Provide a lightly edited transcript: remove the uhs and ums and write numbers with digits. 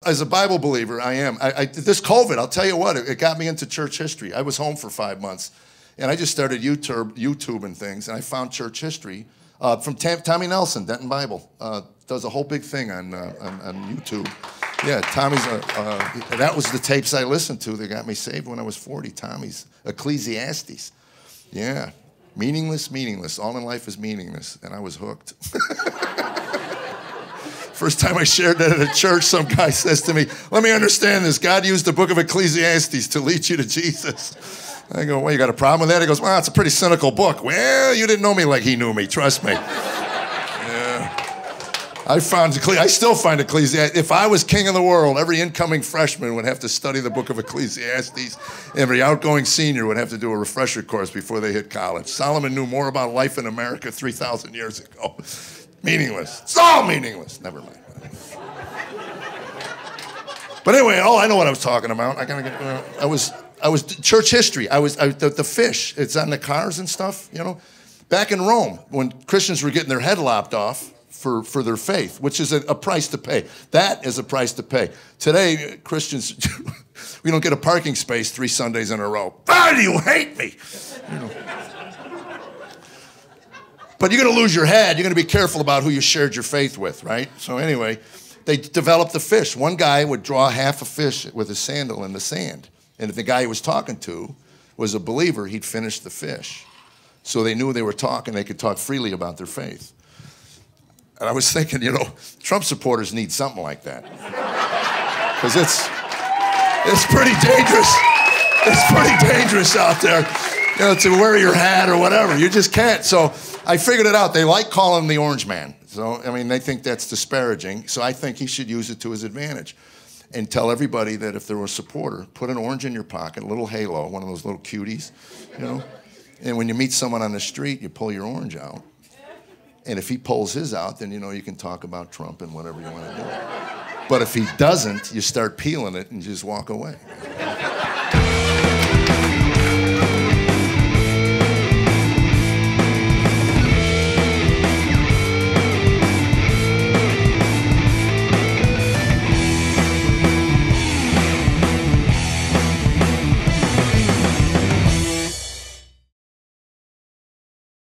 as a Bible believer, I am. This COVID, I'll tell you what, it got me into church history. I was home for 5 months, and I just started YouTube and things, and I found church history from Tommy Nelson, Denton Bible. Does a whole big thing on YouTube. Yeah, Tommy's, that was the tapes I listened to that got me saved when I was 40. Tommy's Ecclesiastes. Yeah, meaningless, meaningless. All in life is meaningless, and I was hooked. First time I shared that at a church, some guy says to me, let me understand this. God used the book of Ecclesiastes to lead you to Jesus. I go, well, you got a problem with that? He goes, well, it's a pretty cynical book. Well, you didn't know me like he knew me, trust me. I still find Ecclesiastes. If I was king of the world, every incoming freshman would have to study the book of Ecclesiastes. Every outgoing senior would have to do a refresher course before they hit college. Solomon knew more about life in America 3,000 years ago. Meaningless. It's all meaningless. Never mind. But anyway, I know what I was talking about. I was church history. The fish. It's on the cars and stuff. You know, back in Rome when Christians were getting their head lopped off for their faith, which is a price to pay. That is a price to pay. Today, Christians, we don't get a parking space 3 Sundays in a row. Ah, do you hate me? You know. But you're going to lose your head. You're going to be careful about who you shared your faith with, right? So anyway, they developed the fish. One guy would draw half a fish with his sandal in the sand. And if the guy he was talking to was a believer, he'd finish the fish. So they knew they were talking. They could talk freely about their faith. And I was thinking, you know, Trump supporters need something like that. Because it's pretty dangerous. It's pretty dangerous out there, you know, to wear your hat or whatever. You just can't. So I figured it out. They like calling him the orange man. So, I mean, they think that's disparaging. So I think he should use it to his advantage and tell everybody that if there was a supporter, put an orange in your pocket, a little halo, one of those little cuties, you know. And when you meet someone on the street, you pull your orange out. And if he pulls his out, then, you know, you can talk about Trump and whatever you want to do. But if he doesn't, you start peeling it and just walk away.